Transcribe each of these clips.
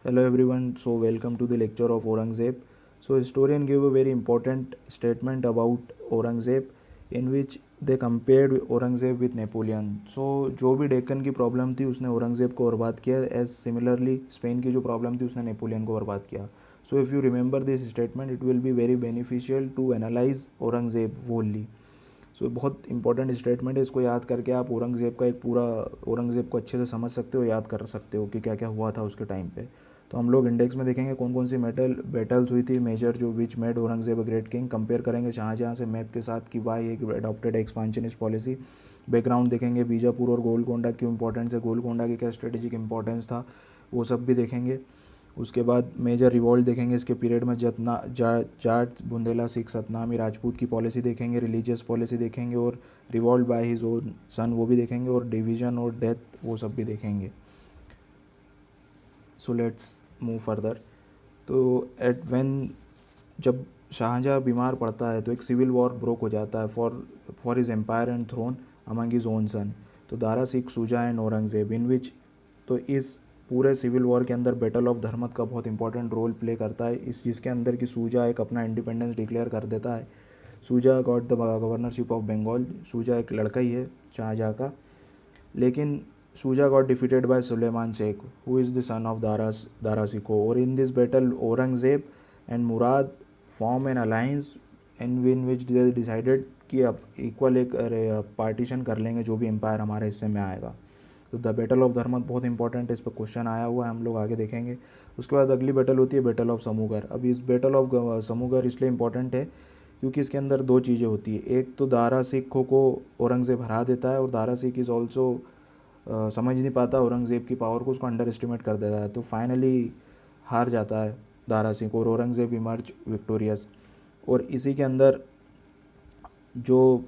Hello everyone, so welcome to the lecture of Aurangzeb. So historian gave a very important statement about Aurangzeb in which they compared Aurangzeb with Napoleon. So जो भी डेक्कन की problem थी उसने औरंगज़ेब को बर्बाद किया, as similarly Spain की जो प्रॉब्लम थी उसने नेपोलियन को बर्बाद किया. So if you remember this statement it will be very beneficial to analyse Aurangzeb only. So बहुत इंपॉर्टेंट स्टेटमेंट है, इसको याद करके आप औरंगज़ेब का एक पूरा औरंगज़ेब को अच्छे से समझ सकते हो, याद कर सकते हो कि क्या क्या हुआ था उसके टाइम पे. तो हम लोग इंडेक्स में देखेंगे कौन कौन सी बैटल्स हुई थी मेजर, जो which made Aurangzeb a great king. Compare करेंगे शाहजहाँ से मैप के साथ कि वाई एक अडॉप्टेड एक्सपांशनिस्ट पॉलिसी. बैकग्राउंड देखेंगे बीजापुर और गोलकोंडा क्यों इंपॉर्टेंस है, गोलकोंडा की क्या स्ट्रेटेजिक इंपॉर्टेंस था, वो सब भी देखेंगे. उसके बाद मेजर रिवॉल्ट देखेंगे इसके पीरियड में, जतना जाट बुंदेला सिख सतनामी राजपूत की पॉलिसी देखेंगे, रिलीजियस पॉलिसी देखेंगे, और रिवॉल्ट बाय हिज ओन सन वो भी देखेंगे, और डिवीज़न और डेथ वो सब भी देखेंगे. So let's move further. तो एट व्हेन जब शाहजहाँ बीमार पड़ता है तो एक सिविल वॉर ब्रोक हो जाता है for his empire and throne among his own son. तो दारा सिख सूजा एंड औरंगज़ेब इन विच, तो इस पूरे सिविल वॉर के अंदर बैटल ऑफ धर्मत का बहुत इंपॉर्टेंट रोल प्ले करता है, इस जिसके अंदर कि सूजा एक अपना इंडिपेंडेंस डिक्लेयर कर देता है. Shuja got the governorship of Bengal. Shuja एक लड़का ही है शाहजहाँ का, लेकिन Shuja got defeated by Suleiman Sheikh, who is the son of Dara Shikoh. Or in this battle, Aurangzeb and Murad form an alliance in which they decided कि अब equal एक partition कर लेंगे जो भी एम्पायर हमारे हिस्से में आएगा. तो द बैटल ऑफ धर्मत बहुत इंपॉर्टेंट है, इस पर क्वेश्चन आया हुआ है, हम लोग आगे देखेंगे. उसके बाद अगली बैटल होती है बैटल ऑफ समूगर. अब इस बैटल ऑफ समूगर इसलिए इंपॉर्टेंट है क्योंकि इसके अंदर दो चीज़ें होती है. एक तो दारा सिखों को औरंगज़ेब हरा देता है, और दारा सिख इज़ ऑल्सो समझ नहीं पाता औरंगज़ेब की पावर को, उसको अंडर एस्टिमेट कर देता है. तो फाइनली हार जाता है दारा सिंह और औरंगज़ेब इमर्ज विक्टोरियस. और इसी के अंदर जो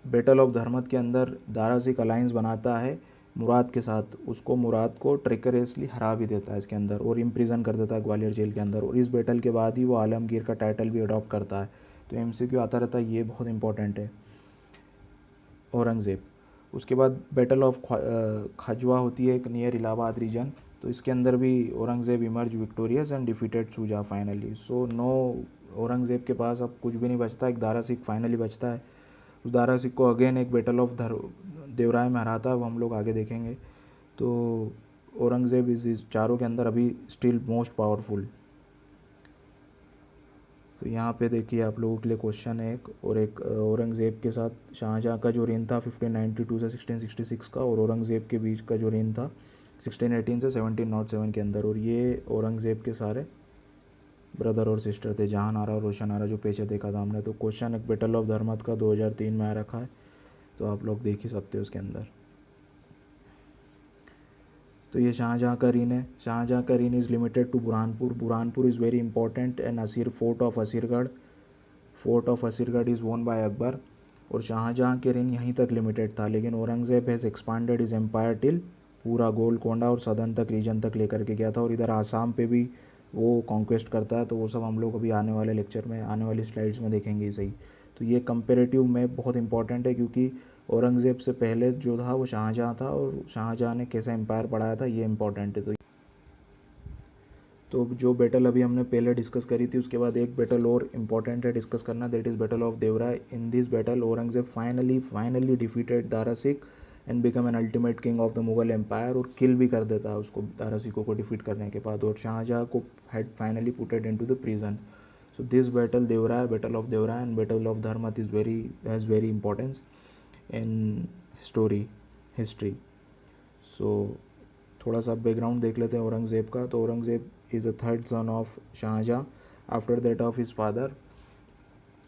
बैटल ऑफ धर्मत के अंदर दारा सिंह अलाइंस बनाता है मुराद के साथ, उसको मुराद को ट्रिकरेसली हरा भी देता है इसके अंदर, और इम्प्रिजन कर देता है ग्वालियर जेल के अंदर. और इस बैटल के बाद ही वो आलमगीर का टाइटल भी अडॉप्ट करता है. तो एमसीक्यू आता रहता है, ये बहुत इंपॉर्टेंट है. औरंगज़ेब. उसके बाद बैटल ऑफ खजवा होती है एक नियर इलाहाबाद रीजन. तो इसके अंदर भी Aurangzeb emerge victorious and defeated सूजा फाइनली. सो नो, औरंगज़ेब के पास अब कुछ भी नहीं बचता, एक दारा सिख फाइनली बचता है. उस दारा सिख को अगेन एक बैटल ऑफ देवराय में हराता है, वो हम लोग आगे देखेंगे. तो औरंगज़ेब इस चारों के अंदर अभी स्टिल मोस्ट पावरफुल. तो यहाँ पे देखिए आप लोगों के लिए क्वेश्चन है एक, और एक औरंगज़ेब के साथ शाहजहाँ का जो रेन था 1592 से 1666 का, और औरंगज़ेब के बीच का जो रेन था 1618 से 1707 के अंदर. और ये औरंगज़ेब के सारे ब्रदर और सिस्टर थे, जहान आरा और रोशन आरा, जो पीछे देखा था हमने. तो क्वेश्चन एक बैटल ऑफ धर्मत का 2003 में आ रखा है, तो आप लोग देख ही सकते हो उसके अंदर. तो ये शाहजहाँ का रीन है. शाहजहाँ का reign is limited to Burhanpur. Burhanpur is very important and Asir fort of Asirgarh. Fort of Asirgarh is won by Akbar. और शाहजहाँ के रेन यहीं तक लिमिटेड था, लेकिन Aurangzeb has expanded his empire till पूरा गोलकोंडा और सदन तक रीजन तक लेकर के गया था. और इधर आसाम पे भी वो कॉन्क्वेस्ट करता है. तो वो सब हम लोग अभी आने वाले लेक्चर में, आने वाली स्लाइड्स में देखेंगे सही. तो ये कंपेरेटिव में बहुत इंपॉर्टेंट है, क्योंकि औरंगज़ेब से पहले जो था वो शाहजहाँ था, और शाहजहाँ ने कैसा एम्पायर बढ़ाया था ये इंपॉर्टेंट है. तो जो बैटल अभी हमने पहले डिस्कस करी थी, उसके बाद एक बैटल और इम्पॉर्टेंट है डिस्कस करना, that is battle of Deorai. In this battle Aurangzeb finally defeated Dara Shikoh and become an ultimate king of the Mughal empire. और किल भी कर देता है उसको दारा सिखों को डिफीट करने के बाद, और शाहजहाँ को had finally putted into the prison. So this battle Deorai, battle of Deorai and battle of Dharmat is has very importance in history. So थोड़ा सा बैकग्राउंड देख लेते हैं औरंगज़ेब का. तो Aurangzeb is a third son of Shahjahan after that of his father.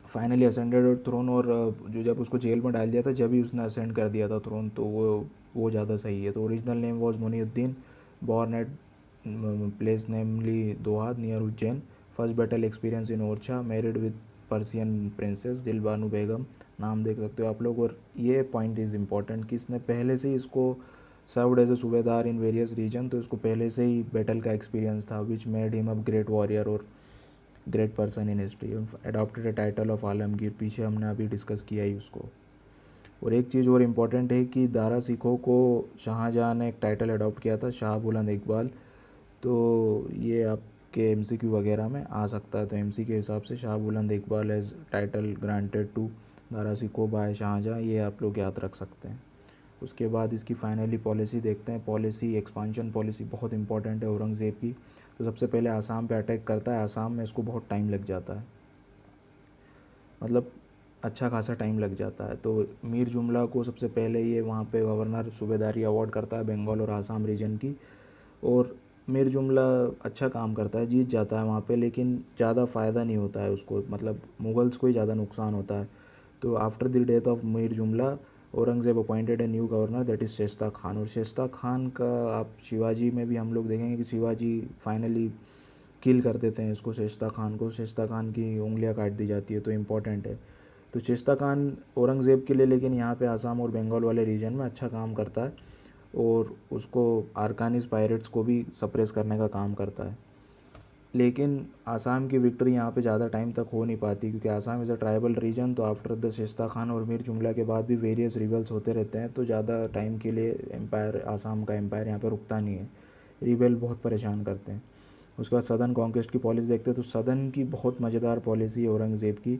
Finally ascended और throne, और जो जब उसको जेल में डाल दिया था जब ही उसने असेंड कर दिया था थ्रोन, तो वो ज़्यादा सही है. तो original name was Muniuddin, born at place namely Dohad near Ujjain. First battle experience in Orchha, married with Persian princess Dilbanu Begum. नाम देख सकते हो आप लोग. और ये पॉइंट इज़ इम्पॉर्टेंट कि इसने पहले से ही इसको सर्वड एज ए सूबेदार इन वेरियस रीजन, तो इसको पहले से ही बैटल का एक्सपीरियंस था, which made him a great warrior और great person in history. Adopted a title of Alamgir, पीछे हमने अभी डिस्कस किया ही उसको. और एक चीज़ और इम्पॉर्टेंट है कि दारा सिखों को शाहजहाँ ने एक टाइटल अडॉप्ट किया था, शाह बुलंद इकबाल. तो ये आपके MCQ वगैरह में आ सकता है। तो MC के हिसाब से Shah Buland Iqbal as title granted to Dara Shikoh by Shah Jahan, ये आप लोग याद रख सकते हैं। उसके बाद इसकी फाइनली पॉलिसी देखते हैं। पॉलिसी एक्सपांशन पॉलिसी बहुत इंपॉर्टेंट है औरंगज़ेब की। तो सबसे पहले आसाम पे अटैक करता है। आसाम में इसको बहुत टाइम लग जाता है, मतलब अच्छा खासा टाइम लग जाता है। तो मीर जुमला को सबसे पहले ये वहाँ पे गवर्नर सूबेदारी अवार्ड करता है बंगाल और आसाम रीजन की। और मीर जुमला अच्छा काम करता है, जीत जाता है वहाँ पे, लेकिन ज़्यादा फ़ायदा नहीं होता है उसको, मतलब मुगल्स को ही ज़्यादा नुकसान होता है। तो after the death of Mir Jumla, Aurangzeb appointed a new governor that is Shaista Khan. और शेस्ता खान का आप शिवाजी में भी हम लोग देखेंगे कि शिवाजी फाइनली किल कर देते हैं इसको, शेस्ता खान को। शेस्ता खान की उंगलियां काट दी जाती है, तो इम्पॉर्टेंट है। तो शेस्ता खान औरंगज़ेब के लिए, लेकिन यहाँ पे आसाम और बंगाल वाले रीजन में अच्छा काम करता है और उसको आरकानीज पायरेट्स को भी सप्रेस करने का काम करता है। लेकिन आसाम की विक्ट्री यहाँ पे ज़्यादा टाइम तक हो नहीं पाती, क्योंकि Assam is a tribal region. तो आफ्टर द शेस्ता खान और मीर जुमला के बाद भी वेरियस रिबल्स होते रहते हैं, तो ज़्यादा टाइम के लिए एम्पायर, आसाम का एम्पायर यहाँ पे रुकता नहीं है। रिबेल बहुत परेशान करते हैं। उसके बाद सदर्न कॉन्क्वेस्ट की पॉलिसी देखते हैं। तो सदर्न की बहुत मज़ेदार पॉलिसी है औरंगज़ेब की।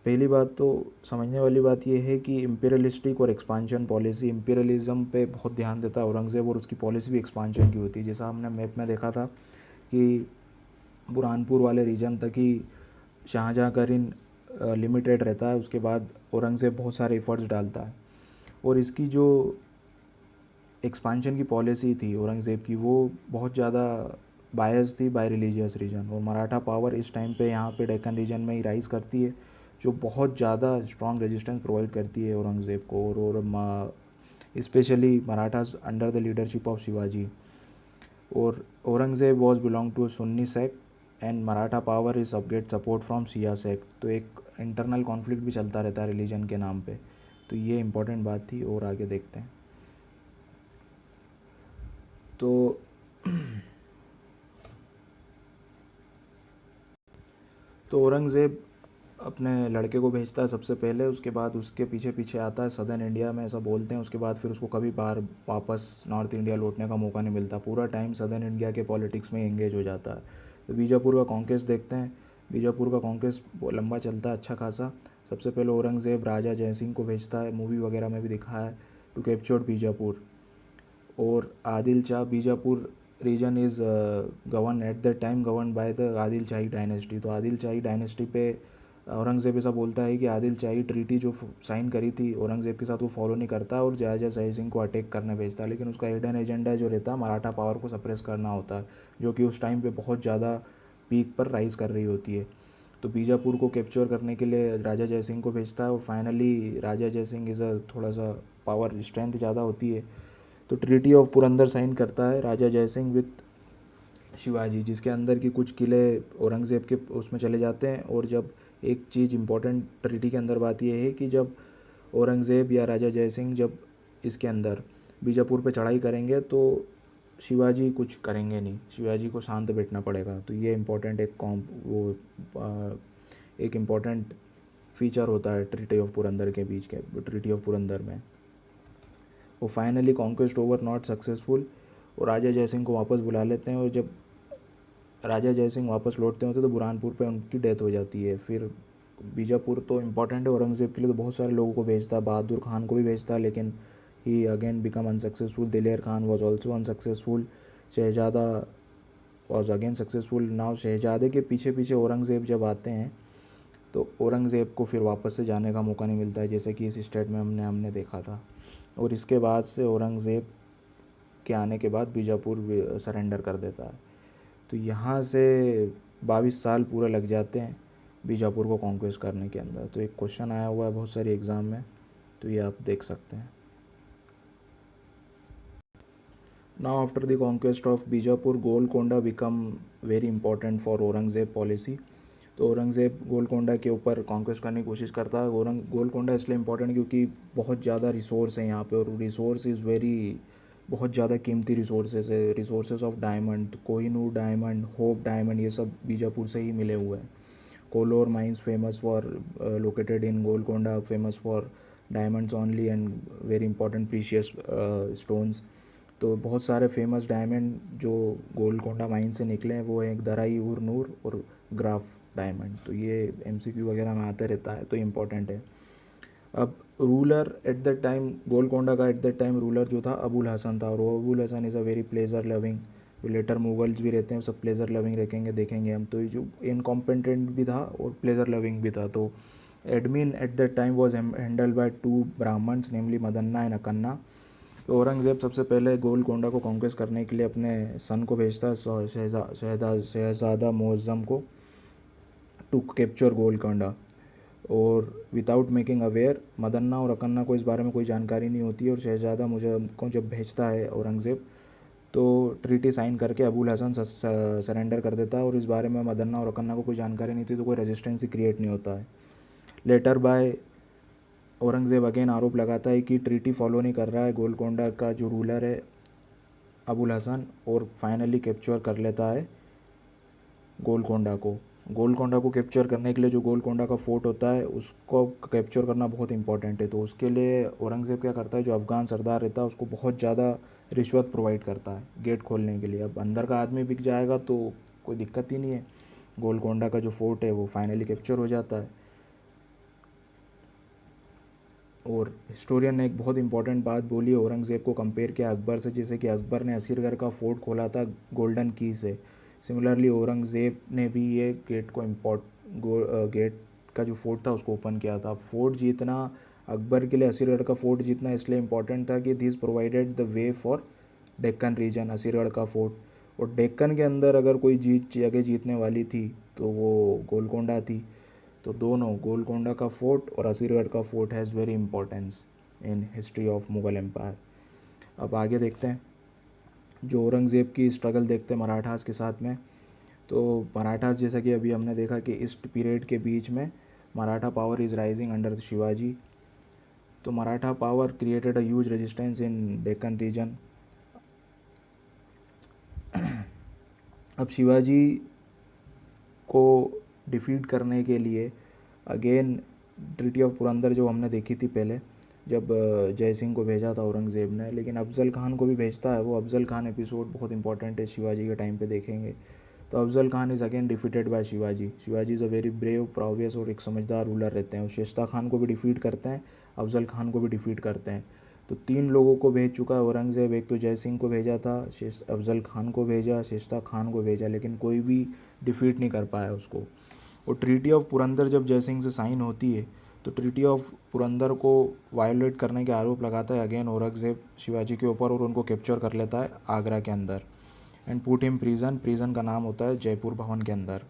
पहली बात तो समझने वाली बात यह है कि इम्पीरियलिस्टिक और एक्सपांशन पॉलिसी, इम्पीरियलिज्म पे बहुत ध्यान देता है औरंगज़ेब, और उसकी पॉलिसी भी एक्सपांशन की होती है। जैसा हमने मैप में देखा था कि बुरहानपुर वाले रीजन तक ही शाहजहाँ का रिन लिमिटेड रहता है। उसके बाद औरंगज़ेब बहुत सारे एफर्ट्स डालता है, और इसकी जो एक्सपांशन की पॉलिसी थी औरंगज़ेब की, वो बहुत ज़्यादा बायस थी बाय रिलीजियस रीजन। और मराठा पावर इस टाइम पे यहाँ पे डेक्कन रीजन में ही राइज करती है, जो बहुत ज़्यादा स्ट्रॉन्ग रेजिस्टेंस प्रोवाइड करती है औरंगज़ेब को। और specially Marathas under the leadership of Shivaji. और Aurangzeb was belong to Sunni sect and Maratha power is get support from Shia sect. तो एक इंटरनल कॉन्फ्लिक्ट भी चलता रहता है रिलीजन के नाम पे। तो ये इंपॉर्टेंट बात थी, और आगे देखते हैं। तो औरंगज़ेब अपने लड़के को भेजता है सबसे पहले। उसके बाद उसके पीछे पीछे आता है सदर्न इंडिया में, ऐसा बोलते हैं। उसके बाद फिर उसको कभी बाहर वापस नॉर्थ इंडिया लौटने का मौका नहीं मिलता, पूरा टाइम सदर्न इंडिया के पॉलिटिक्स में एंगेज हो जाता है। तो बीजापुर का कॉन्केस्ट देखते हैं। बीजापुर का कॉन्केस्ट लंबा चलता है अच्छा खासा। सबसे पहले औरंगज़ेब राजा जयसिंह को भेजता है, मूवी वगैरह में भी दिखा है, टू कैप्चर बीजापुर। और Adil Shah, Bijapur region is govern at the time govern by the Adil Shahi dynasty. तो आदिल शाही डायनेस्टी पे औरंगज़ेब ऐसा बोलता है कि आदिल शाही ट्रीटी जो साइन करी थी औरंगज़ेब के साथ, वो फॉलो नहीं करता, और राजा जय सिंह को अटैक करने भेजता है। लेकिन उसका हिडन एजेंडा जो रहता है मराठा पावर को सप्रेस करना होता है, जो कि उस टाइम पे बहुत ज़्यादा पीक पर राइज कर रही होती है। तो बीजापुर को कैप्चर करने के लिए राजा जय सिंह को भेजता है, और फाइनली राजा जय सिंह इज़ थोड़ा सा पावर स्ट्रेंथ ज़्यादा होती है। तो ट्रीटी ऑफ पुरंदर साइन करता है राजा जय सिंह विथ शिवाजी, जिसके अंदर की कुछ किले औरंगज़ेब के उसमें चले जाते हैं। और जब एक चीज़ इंपॉर्टेंट ट्रीटी के अंदर बात यह है कि जब औरंगज़ेब या राजा जय सिंह जब इसके अंदर बीजापुर पे चढ़ाई करेंगे, तो शिवाजी कुछ करेंगे नहीं, शिवाजी को शांत बैठना पड़ेगा। तो ये इम्पोर्टेंट एक इम्पॉर्टेंट फीचर होता है ट्रीटी ऑफ पुरंदर के बीच के, ट्रीटी ऑफ पुरंदर में। वो finally conquest over not successful, और राजा जय सिंह को वापस बुला लेते हैं। और जब राजा जय सिंह वापस लौटते होते तो बुरहानपुर पे उनकी डेथ हो जाती है। फिर बीजापुर तो इम्पॉर्टेंट है औरंगज़ेब के लिए, तो बहुत सारे लोगों को भेजता है, बहादुर खान को भी भेजता है, लेकिन ही again become unsuccessful. Diler Khan was also unsuccessful. Shahzada was again successful. Now शहजादे के पीछे पीछे औरंगज़ेब जब आते हैं, तो औरंगज़ेब को फिर वापस से जाने का मौका नहीं मिलता है, जैसे कि इस स्टेट में हमने देखा था। और इसके बाद से औरंगज़ेब के आने के बाद बीजापुर सरेंडर कर देता है। तो यहाँ से 22 साल पूरे लग जाते हैं बीजापुर को कॉन्क्वेस्ट करने के अंदर। तो एक क्वेश्चन आया हुआ है बहुत सारी एग्ज़ाम में, तो ये आप देख सकते हैं। Now after the conquest of Bijapur, Golconda become very important for Aurangzeb policy. तो औरंगज़ेब गोलकोंडा के ऊपर कॉन्क्वेस्ट करने की कोशिश करता है। गोलकोंडा इसलिए इम्पोर्टेंट क्योंकि बहुत ज़्यादा रिसोर्स है यहाँ पे, और रिसोर्स इज़ वेरी, बहुत ज़्यादा कीमती रिसोर्सेज है। Resources of diamond, Kohinoor diamond, hope diamond, ये सब बीजापुर से ही मिले हुए हैं। Kollur mines famous for located in Golconda, famous for diamonds only and very important precious stones. तो बहुत सारे फेमस डायमंड जो गोलकोंडा माइन से निकले हैं वो हैं एक दराई उर नूर और ग्राफ डायमंड। तो ये एमसीक्यू वगैरह में आते रहता है, तो इम्पोर्टेंट है। अब ruler eight that time, Golconda का एट दैट टाइम रूलर जो था अबुल हसन था, और वो Abul Hasan is a very pleasure loving. जो लेटर मुगल्स भी रहते हैं सब प्लेजर लविंग रखेंगे, देखेंगे हम। तो ये जो इनकॉम्पिटेंट भी था और प्लेजर लविंग भी था। तो admin at that time was handled by two Brahmins namely Madanna and Akanna. तो औरंगज़ेब सबसे पहले गोलकोंडा को कॉन्क्वेस्ट करने के लिए अपने सन को भेजता है, शहज़ादा मुअज़्ज़म को, टू कैप्चर गोलकोंडा। और विदाउट मेकिंग अवेयर, मदन्ना और अकन्ना को इस बारे में कोई जानकारी नहीं होती है, और शहज़ादा मुझे को जब भेजता है औरंगज़ेब तो ट्रीटी साइन करके अबुल हसन सरेंडर कर देता है, और इस बारे में मदन्ना और अकन्ना को कोई जानकारी नहीं थी, तो कोई रेजिस्टेंस ही क्रिएट नहीं होता है। लेटर बाय औरंगज़ेब अगेन आरोप लगाता है कि ट्रीटी फॉलो नहीं कर रहा है गोलकोंडा का जो रूलर है अबुल हसन, और फाइनली कैप्चर कर लेता है गोलकोंडा को। गोलकोंडा को कैप्चर करने के लिए जो गोलकोंडा का फोर्ट होता है उसको कैप्चर करना बहुत इंपॉर्टेंट है। तो उसके लिए औरंगज़ेब क्या करता है, जो अफ़गान सरदार रहता है उसको बहुत ज़्यादा रिश्वत प्रोवाइड करता है गेट खोलने के लिए। अब अंदर का आदमी बिक जाएगा तो कोई दिक्कत ही नहीं है, गोलकोंडा का जो फोर्ट है वो फाइनली कैप्चर हो जाता है। और हिस्टोरियन ने एक बहुत इंपॉर्टेंट बात बोली है, औरंगज़ेब को कंपेयर किया अकबर से, जैसे कि अकबर ने असीरगढ़ का फोर्ट खोला था गोल्डन की से। सिमिलरली औरंगज़ेब ने भी ये गेट को गेट का जो फोर्ट था उसको ओपन किया था। फोर्ट जीतना अकबर के लिए, असीरगढ़ का फोर्ट जीतना इसलिए इम्पोर्टेंट था कि this provided the way for Deccan region, Asirgarh का फोर्ट। और डेक्कन के अंदर अगर कोई जगह जीतने वाली थी तो वो गोलकोंडा थी। तो दोनों, गोलकोंडा का फोर्ट और असीरगढ़ का fort has very importance in history of Mughal empire. अब आगे देखते हैं, जो औरंगज़ेब की स्ट्रगल देखते हैं मराठास के साथ में। तो मराठास, जैसा कि अभी हमने देखा कि इस पीरियड के बीच में Maratha power is rising under Shivaji. तो Maratha power created a huge resistance in Deccan region. अब शिवाजी को डिफीट करने के लिए अगेन ट्रीटी ऑफ पुरंदर जो हमने देखी थी पहले, जब जय सिंह को भेजा था औरंगज़ेब ने, लेकिन अफज़ल खान को भी भेजता है वो। अफज़ल खान एपिसोड बहुत इंपॉर्टेंट है, शिवाजी के टाइम पे देखेंगे। तो Afzal Khan is again defeated by Shivaji. Shivaji is a very brave, previous और एक समझदार रूलर रहते हैं। वो शेषता खान को भी डिफीट करते हैं, अफज़ल खान को भी डिफीट करते हैं। तो 3 लोगों को भेज चुका है औरंगज़ेब। एक तो जय सिंह को भेजा था, अफज़ल खान को भेजा, शेषता खान को भेजा, लेकिन कोई भी डिफीट नहीं कर पाया उसको। और ट्रीटी ऑफ पुरंदर जब जय सिंह से साइन होती है तो ट्रीटी ऑफ पुरंदर को वायोलेट करने के आरोप लगाता है अगेन औरंगज़ेब शिवाजी के ऊपर, और उनको कैप्चर कर लेता है आगरा के अंदर एंड पुट हिम प्रिजन का नाम होता है जयपुर भवन के अंदर।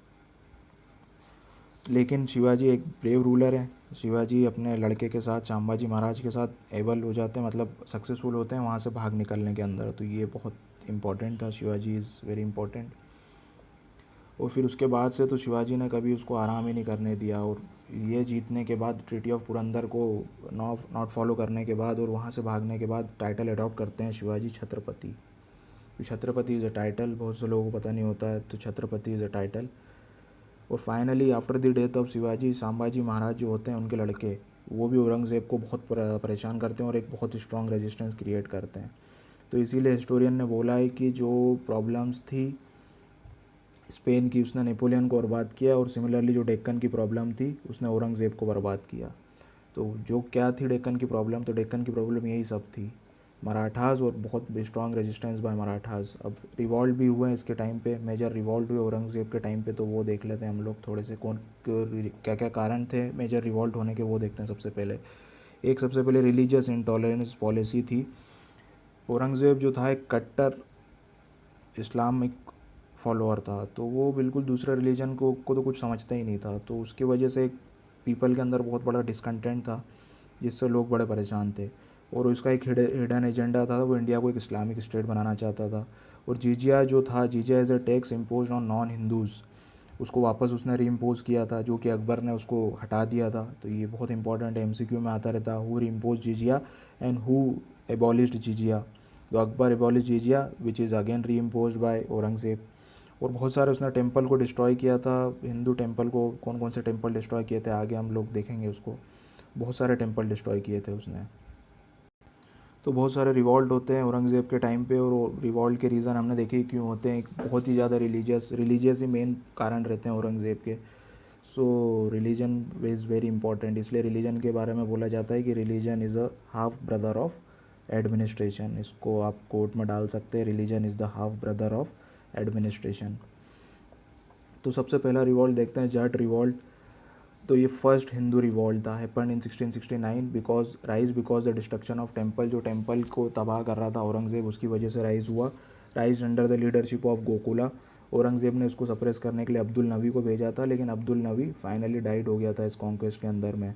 लेकिन शिवाजी एक ब्रेव रूलर है। शिवाजी अपने लड़के के साथ, संभाजी महाराज के साथ एबल हो जाते हैं, मतलब सक्सेसफुल होते हैं वहाँ से भाग निकलने के अंदर। तो ये बहुत इंपॉर्टेंट था, शिवाजी इज़ वेरी इंपॉर्टेंट। और फिर उसके बाद से तो शिवाजी ने कभी उसको आराम ही नहीं करने दिया। और ये जीतने के बाद, ट्रीटी ऑफ पुरंदर को नॉट फॉलो करने के बाद और वहाँ से भागने के बाद, टाइटल अडॉप्ट करते हैं शिवाजी छत्रपति। तो छत्रपति इज़ अ टाइटल, बहुत से लोगों को पता नहीं होता है, तो छत्रपति इज़ अ टाइटल। और finally after the death of Shivaji, Sambhaji Maharaj जो होते हैं उनके लड़के, वो भी औरंगज़ेब को बहुत परेशान करते हैं और एक बहुत स्ट्रॉन्ग रेजिस्टेंस क्रिएट करते हैं। तो इसीलिए हिस्टोरियन ने बोला है कि जो प्रॉब्लम्स थी स्पेन की, उसने नेपोलियन को बर्बाद किया, और सिमिलरली जो डेक्कन की प्रॉब्लम थी उसने औरंगज़ेब को बर्बाद किया। तो जो क्या थी डेक्कन की प्रॉब्लम, तो डेक्कन की प्रॉब्लम यही सब थी, मराठास और बहुत स्ट्रॉन्ग रेजिस्टेंस बाय मराठास। अब रिवॉल्ट भी हुए इसके टाइम पे, मेजर रिवॉल्ट हुए औरंगज़ेब के टाइम पे, तो वो देख लेते हैं हम लोग थोड़े से, कौन क्या क्या कारण थे मेजर रिवॉल्ट होने के, वो देखते हैं। सबसे पहले रिलीजियस इंटॉलरेंस पॉलिसी थी। औरंगज़ेब जो था एक कट्टर इस्लामिक फॉलोअर था, तो वो बिल्कुल दूसरे रिलीजन को तो कुछ समझता ही नहीं था। तो उसकी वजह से पीपल के अंदर बहुत बड़ा डिसकंटेंट था, जिससे लोग बड़े परेशान थे। और उसका एक हिडन एजेंडा था, वो इंडिया को एक इस्लामिक स्टेट बनाना चाहता था। और जिजिया जो था, jizya as a tax impose on non Hindus, उसको वापस उसने री इम्पोज किया था, जो कि अकबर ने उसको हटा दिया था। तो ये बहुत इंपॉर्टेंट है, एमसीक्यू में आता रहता, who reimpose jizya and who abolished jizya. तो Akbar abolish jizya which is again reimpose by Aurangzeb. और बहुत सारे उसने टेंपल को डिस्ट्रॉय किया था, हिंदू टेंपल को। कौन कौन से टेंपल डिस्ट्रॉय किए थे आगे हम लोग देखेंगे उसको, बहुत सारे टेंपल डिस्ट्रॉय किए थे उसने। तो बहुत सारे रिवॉल्ट होते हैं औरंगज़ेब के टाइम पे, और रिवॉल्ट के रीज़न हमने देखे क्यों होते हैं। एक बहुत ही ज़्यादा रिलीजियस ही मेन कारण रहते हैं औरंगज़ेब के। सो रिलीजन इज़ वेरी इंपॉर्टेंट, इसलिए रिलीजन के बारे में बोला जाता है कि religion is a half brother of administration. इसको आप कोर्ट में डाल सकते हैं, religion is the half brother of administration. तो सबसे पहला रिवॉल्ट देखते हैं, जाट रिवॉल्ट। तो ये फर्स्ट हिंदू रिवॉल्ट था, happen in 1669 because the destruction of temple. जो टेम्पल को तबाह कर रहा था औरंगज़ेब, उसकी वजह से राइज हुआ। Rise under the leadership of Gokula. Aurangzeb ने उसको सप्रेस करने के लिए अब्दुल नबी को भेजा था, लेकिन अब्दुल नबी फाइनली डाइड हो गया था इस कॉन्क्वेस्ट के अंदर में।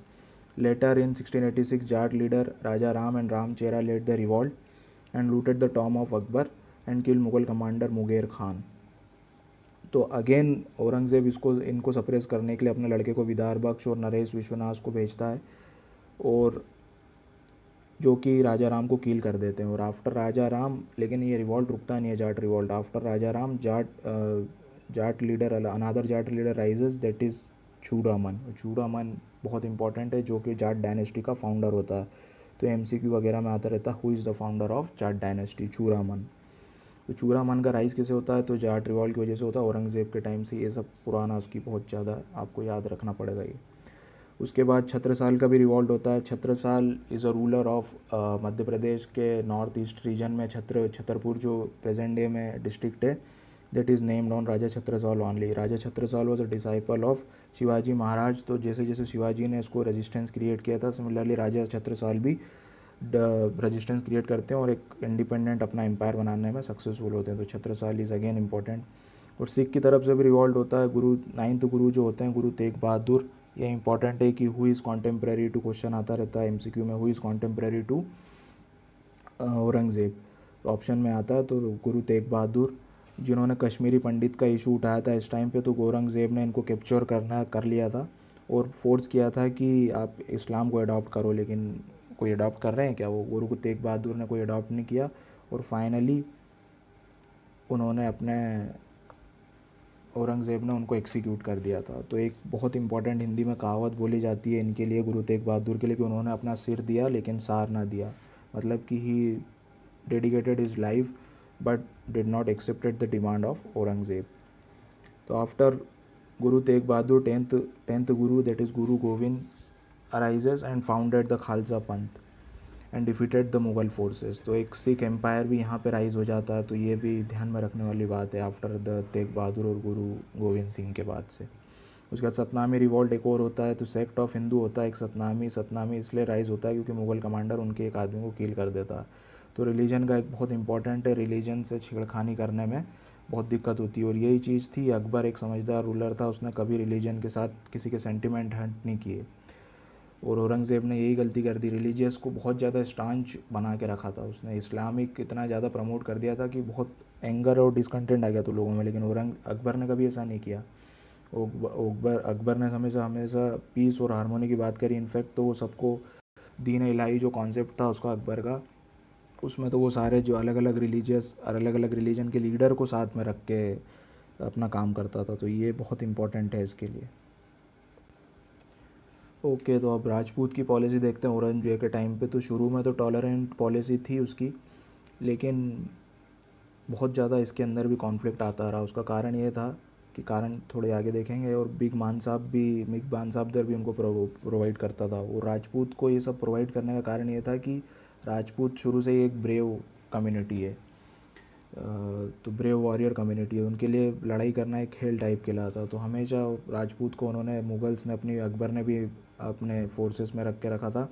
Later in 1686 Jat leader Raja Ram and Ram Chehra led the revolt and looted the tomb of Akbar and kill Mughal commander Mugher Khan. तो अगेन औरंगज़ेब इनको सप्रेस करने के लिए अपने लड़के को विदार बख्श और नरेश विश्वनाथ को भेजता है, और जो कि राजा राम को कील कर देते हैं। और आफ्टर राजा राम, लेकिन ये रिवॉल्ट रुकता नहीं है, Jat revolt. After Raja Ram Jat leader another Jat leader rises, that is Chudaman. Chudaman बहुत इंपॉर्टेंट है, जो कि जाट डायनेस्टी का फाउंडर होता है। तो MCQ वगैरह में आता रहता है, who is the founder of Jat dynasty, Chudaman. तो चूड़ामन का राइज कैसे होता है, तो जाट रिवॉल्ट की वजह से होता है, औरंगज़ेब के टाइम से। ये सब पुराना उसकी बहुत ज़्यादा आपको याद रखना पड़ेगा ये। उसके बाद छत्रसाल का भी रिवॉल्ट होता है। Chhatrasal is a ruler of Madhya Pradesh के नॉर्थ ईस्ट रीजन में। छतरपुर जो प्रेजेंट डे में डिस्ट्रिक्ट है, that is named on Raja Chhatrasal only. Raja Chhatrasal was a disciple of Shivaji Maharaj. तो जैसे जैसे शिवाजी ने इसको रेजिस्टेंस क्रिएट किया था, सिमिलरली राजा छत्रसाल भी रेजिस्टेंस क्रिएट करते हैं और एक इंडिपेंडेंट अपना एम्पायर बनाने में सक्सेसफुल होते हैं। तो छत्रसाल इज़ अगेन इंपॉर्टेंट। और सिख की तरफ से भी रिवॉल्ट होता है। नाइन्थ गुरु जो होते हैं, गुरु तेग बहादुर, ये इंपॉर्टेंट है कि who is contemporary to, question आता रहता है MCQ में, who is contemporary to Aurangzeb, option में आता है। तो गुरु तेग बहादुर, जिन्होंने कश्मीरी पंडित का इशू उठाया था इस टाइम पे, तो औरंगज़ेब ने इनको कैप्चर कर लिया था और फोर्स किया था कि आप इस्लाम को अडॉप्ट करो, लेकिन कोई अडॉप्ट कर रहे हैं क्या, वो गुरु तेग बहादुर ने कोई अडॉप्ट नहीं किया। और फाइनली उन्होंने अपने औरंगज़ेब ने उनको एग्जीक्यूट कर दिया था। तो एक बहुत इंपॉर्टेंट हिंदी में कहावत बोली जाती है इनके लिए, गुरु तेग बहादुर के लिए, कि उन्होंने अपना सिर दिया लेकिन सार ना दिया। मतलब कि he dedicated his life but did not accepted the demand of Aurangzeb. तो after Guru Tegh Bahadur, tenth Guru, that is Guru Gobind arises and founded the Khalsa Panth and defeated the Mughal forces. तो एक सिख एम्पायर भी यहाँ पे राइज हो जाता है। तो ये भी ध्यान में रखने वाली बात है आफ्टर द तेग बहादुर और गुरु गोविंद सिंह के बाद से। उसके बाद सतनामी रिवॉल्ट एक और होता है। तो सेक्ट ऑफ हिंदू होता है एक सतनामी इसलिए राइज होता है क्योंकि मुगल कमांडर उनके एक आदमी को किल कर देता है। तो रिलीजन का एक बहुत इंपॉर्टेंट है, रिलीजन से छेड़खानी करने में बहुत दिक्कत होती है। और यही चीज़ थी, अकबर एक समझदार रूलर था, उसने कभी रिलीजन के साथ किसी के सेंटिमेंट हर्ट नहीं किए। और औरंगज़ेब ने यही गलती कर दी, रिलीजियस को बहुत ज़्यादा स्टांच बना के रखा था उसने, इस्लामिक इतना ज़्यादा प्रमोट कर दिया था कि बहुत एंगर और डिसकंटेंट आ गया था लोगों में। लेकिन अकबर ने कभी ऐसा नहीं किया। अकबर ने हमेशा हमेशा पीस और हारमोनी की बात करी। इनफैक्ट तो वो सबको दीन इलाही जो कॉन्सेप्ट था उसका अकबर का, उसमें तो वो सारे जो अलग अलग रिलीजियस और अलग अलग रिलीजन के लीडर को साथ में रख के अपना काम करता था। तो ये बहुत इंपॉर्टेंट है इसके लिए। ओके, तो अब राजपूत की पॉलिसी देखते हैं औरंगजेब के टाइम पे। तो शुरू में तो टॉलरेंट पॉलिसी थी उसकी, लेकिन बहुत ज़्यादा इसके अंदर भी कॉन्फ्लिक्ट आता रहा। उसका कारण ये था कि कारण थोड़े आगे देखेंगे। और मिग बान साहब दर भी उनको प्रोवाइड करता था। वो राजपूत को ये सब प्रोवाइड करने का कारण ये था कि राजपूत शुरू से ही एक ब्रेव कम्युनिटी है, तो ब्रेव वॉरियर कम्युनिटी है, उनके लिए लड़ाई करना एक खेल टाइप के था। तो हमेशा राजपूत को उन्होंने, मुगल्स ने अकबर ने भी अपने फोर्सेस में रख के रखा था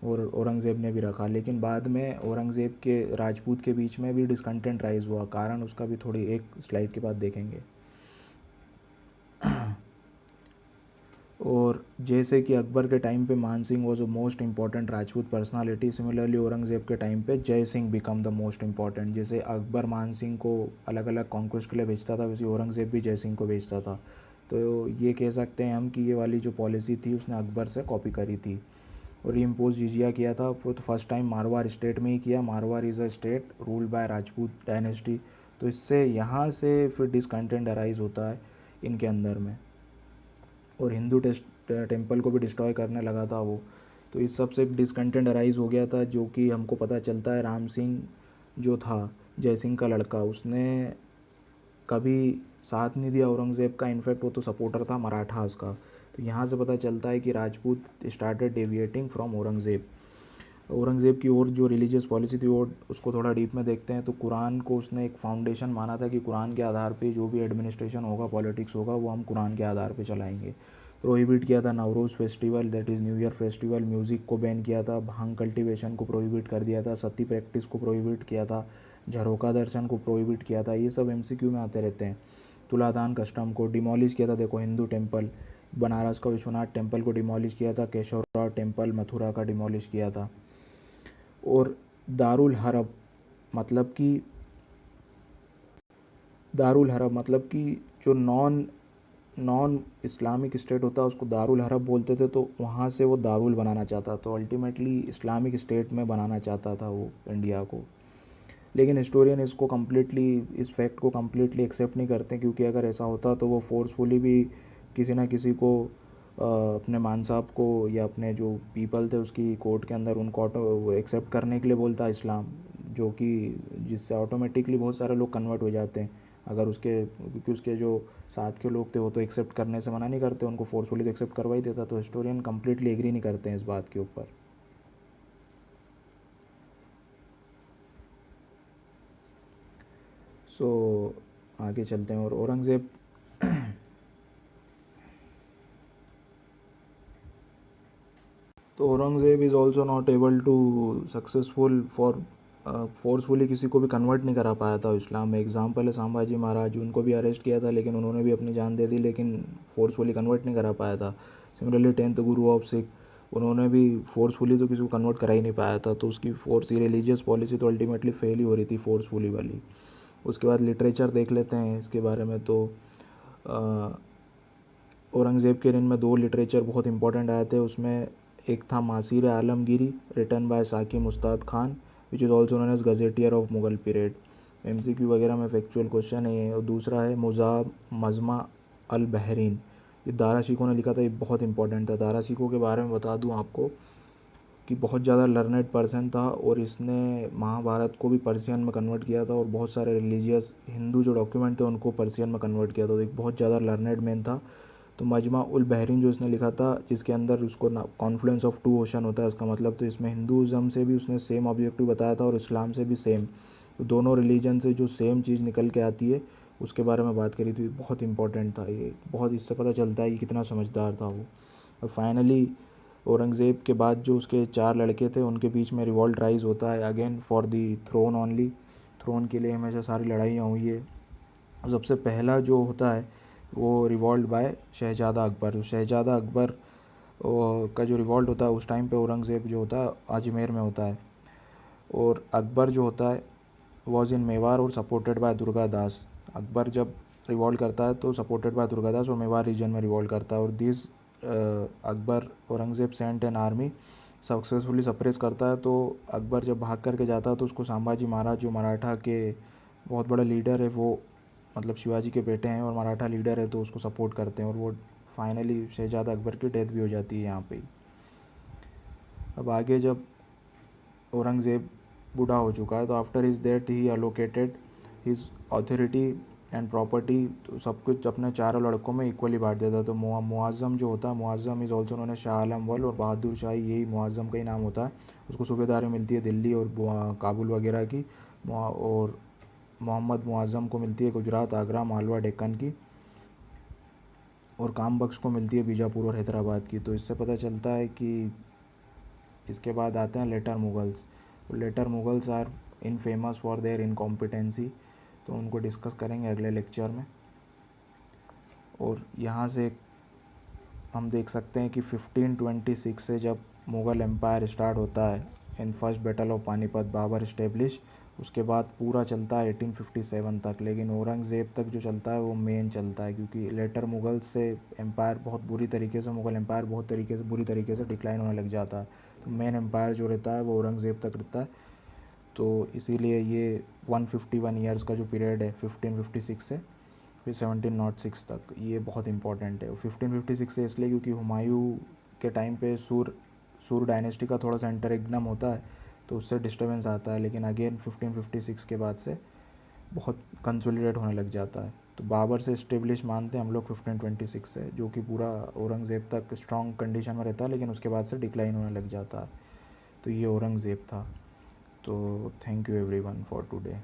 और औरंगज़ेब ने भी रखा। लेकिन बाद में औरंगज़ेब के राजपूत के बीच में भी डिसकंटेंट राइज हुआ, कारण उसका भी थोड़ी एक स्लाइड के बाद देखेंगे। और जैसे कि अकबर के टाइम पे मान Singh was a most important Rajput personality, similarly Aurangzeb के टाइम पे जय Singh become the most important. जैसे अकबर मान सिंह को अलग अलग कॉन्क्वेस्ट के लिए भेजता था, वैसे औरंगज़ेब भी जय सिंह को भेजता था। तो ये कह सकते हैं हम कि ये वाली जो पॉलिसी थी उसने अकबर से कॉपी करी थी। और इम्पोज जिजिया किया था वो तो फर्स्ट टाइम मारवाड़ स्टेट में ही किया। Marwar is a state ruled by Rajput dynasty. तो इससे यहाँ से फिर डिसकंटेंट अराइज होता है इनके अंदर में, और हिंदू टेम्पल को भी डिस्ट्रॉय करने लगा था वो। तो इस सब से एक डिसकंटेंट अराइज हो गया था, जो कि हमको पता चलता है राम सिंह जो था जय सिंह का लड़का, उसने कभी साथ नहीं दिया औरंगज़ेब का, इनफैक्ट वो तो सपोर्टर था मराठास का। तो यहाँ से पता चलता है कि Rajput started deviating from Aurangzeb. Aurangzeb की और जो रिलीजियस पॉलिसी थी वो उसको थोड़ा डीप में देखते हैं। तो कुरान को उसने एक फाउंडेशन माना था कि कुरान के आधार पे जो भी एडमिनिस्ट्रेशन होगा, पॉलिटिक्स होगा, वो हम कुरान के आधार पे चलाएंगे। प्रोहिबिट किया था Navroz festival, that is new year festival, music को बैन किया था, भांग कल्टीवेशन को प्रोहिबिट कर दिया था, सती प्रैक्टिस को प्रोहिबिट किया था, झरोका दर्शन को प्रोहिबिट किया था। ये सब एमसीक्यू में आते रहते हैं। तुलादान कस्टम को डिमोलिश किया था, देखो हिंदू टेम्पल, बनारस का विश्वनाथ टेम्पल को डिमोलिश किया था, केशवराव टेम्पल मथुरा का डिमोलिश किया था। और दारुल हरब मतलब कि जो नॉन नॉन इस्लामिक स्टेट होता है उसको दारुल हरब बोलते थे, तो वहाँ से वो दारुल बनाना चाहता, तो अल्टीमेटली इस्लामिक स्टेट में बनाना चाहता था वो इंडिया को। लेकिन हिस्टोरियन इसको कम्प्लीटली, इस फैक्ट को कम्प्लीटली एक्सेप्ट नहीं करते, क्योंकि अगर ऐसा होता तो वो फोर्सफुली भी किसी ना किसी को अपने मान साहब को या अपने जो पीपल थे उसकी कोर्ट के अंदर उनको एक्सेप्ट करने के लिए बोलता इस्लाम, जो कि जिससे ऑटोमेटिकली बहुत सारे लोग कन्वर्ट हो जाते हैं अगर उसके, क्योंकि उसके जो साथ के लोग थे वो तो एक्सेप्ट करने से मना नहीं करते, उनको फोर्सफुली तो एक्सेप्ट करवा ही देता। तो हिस्टोरियन कम्प्लीटली एग्री नहीं करते हैं इस बात के ऊपर। सो आगे चलते हैं। और औरंगज़ेब तो Aurangzeb is also not able to successful for forcefully किसी को भी कन्वर्ट नहीं करा पाया था इस्लाम में। एग्जाम्पल है संभाजी महाराज, उनको भी अरेस्ट किया था लेकिन उन्होंने भी अपनी जान दे दी, लेकिन फोर्सफुली कन्वर्ट नहीं करा पाया था। Similarly 10th Guru of Sikh, उन्होंने भी फोर्सफुली तो किसी को कन्वर्ट करा ही नहीं पाया था, तो उसकी फोर्स रिलीजियस पॉलिसी तो अल्टीमेटली फेल ही हो रही थी फोर्सफुली वाली। उसके बाद लिटरेचर देख लेते हैं इसके बारे में। तो औरंगज़ेब के रेन में 2 लिटरेचर बहुत इंपॉर्टेंट आए थे, उसमें एक था Masir Alamgiri written by Saqi Mustaid Khan, which is also known as gazetteer of Mughal period. MCQ वगैरह में फैक्चुअल क्वेश्चन है। और दूसरा है मुज़ा मज़मा अल बहरीन, ये दारा शिकोह ने लिखा था, ये बहुत इंपॉर्टेंट था। दारा शिकोह के बारे में बता दूं आपको कि बहुत ज़्यादा लर्नेड पर्सन था, और इसने महाभारत को भी पर्शियन में कन्वर्ट किया था, और बहुत सारे रिलीजियस हिंदू जो डॉक्यूमेंट थे उनको पर्शियन में कन्वर्ट किया था, तो एक बहुत ज़्यादा लर्नेड मैन था। तो मजमा उल बहरीन जो इसने लिखा था, जिसके अंदर उसको ना कॉन्फ्लुएंस ऑफ टू ओशन होता है उसका मतलब, तो इसमें हिंदुज़म से भी उसने सेम ऑब्जेक्टिव बताया था और इस्लाम से भी सेम, तो दोनों रिलीजन से जो सेम चीज़ निकल के आती है उसके बारे में बात करी थी। बहुत इंपॉर्टेंट था ये, बहुत इससे पता चलता है कि कितना समझदार था वो। और फाइनली औरंगज़ेब के बाद जो उसके 4 लड़के थे उनके बीच में रिवॉल्ट राइज होता है, again for the throne only, throne के लिए हमेशा सारी लड़ाइयाँ हुई है। सबसे पहला जो होता है वो रिवॉल्ट बाय शहज़ादा अकबर। शहज़ादा अकबर का जो रिवॉल्ट होता है उस टाइम पे औरंगज़ेब जो होता है अजमेर में होता है, और अकबर जो होता है वॉज इन मेवाड़ और सपोर्टेड बाय दुर्गा दास। अकबर जब रिवॉल्ट करता है तो सपोर्टेड बाय दुर्गा दास और मेवाड़ रीजन में रिवॉल्ट करता है, और this Akbar Aurangzeb sent an army successfully suppress करता है। तो अकबर जब भाग करके जाता है तो उसको संभाजी महाराज जो मराठा के बहुत बड़ा लीडर है, वो मतलब शिवाजी के बेटे हैं और मराठा लीडर है, तो उसको सपोर्ट करते हैं, और वो फाइनली शहजादा अकबर की डेथ भी हो जाती है यहाँ पे ही। अब आगे जब औरंगज़ेब बूढ़ा हो चुका है तो after his death he allocated his authority and property, तो सब कुछ अपने चारों लड़कों में इक्वली बांट देता है। तो मुआज़्ज़म जो होता है, Muazzam is also known as Shah Alam वल, और बहादुर शाही यही मुआज़्ज़म का ही नाम होता है। उसको सूबेदारी मिलती है दिल्ली और काबुल वगैरह की, और मोहम्मद मुआज़्ज़म को मिलती है गुजरात, आगरा, मालवा, डेक्कन की, और काम बख्श को मिलती है बीजापुर और हैदराबाद की। तो इससे पता चलता है कि इसके बाद आते हैं लेटर मुगल्स। तो later Mughals are infamous for their incompetency, तो उनको डिस्कस करेंगे अगले लेक्चर में। और यहाँ से हम देख सकते हैं कि 1526 से जब मुग़ल एम्पायर स्टार्ट होता है, in first battle of Panipat Babur establish, उसके बाद पूरा चलता है 1857 तक। लेकिन औरंगज़ेब तक जो चलता है वो मेन चलता है, क्योंकि लेटर मुग़ल से एम्पायर बहुत बुरी तरीके से, मुग़ल एम्पायर बहुत बुरी तरीके से डिक्लाइन होने लग जाता है। तो मेन एम्पायर जो रहता है वो औरंगज़ेब तक रहता है। तो इसीलिए ये 151 ईयर्स का जो पीरियड है 1556 से फिर 1706 तक, ये बहुत इंपॉर्टेंट है। 1556 से इसलिए क्योंकि हुमायूं के टाइम पे सूर डायनेस्टी का थोड़ा सा इंटररेग्नम होता है तो उससे डिस्टर्बेंस आता है, लेकिन अगेन 1556 के बाद से बहुत कंसोलिडेट होने लग जाता है। तो बाबर से इस्टेब्लिश मानते हैं हम लोग 1526 से, जो कि पूरा औरंगज़ेब तक स्ट्रॉन्ग कंडीशन में रहता है, लेकिन उसके बाद से डिक्लाइन होने लग जाता है। तो ये औरंगज़ेब था। तो thank you everyone for today.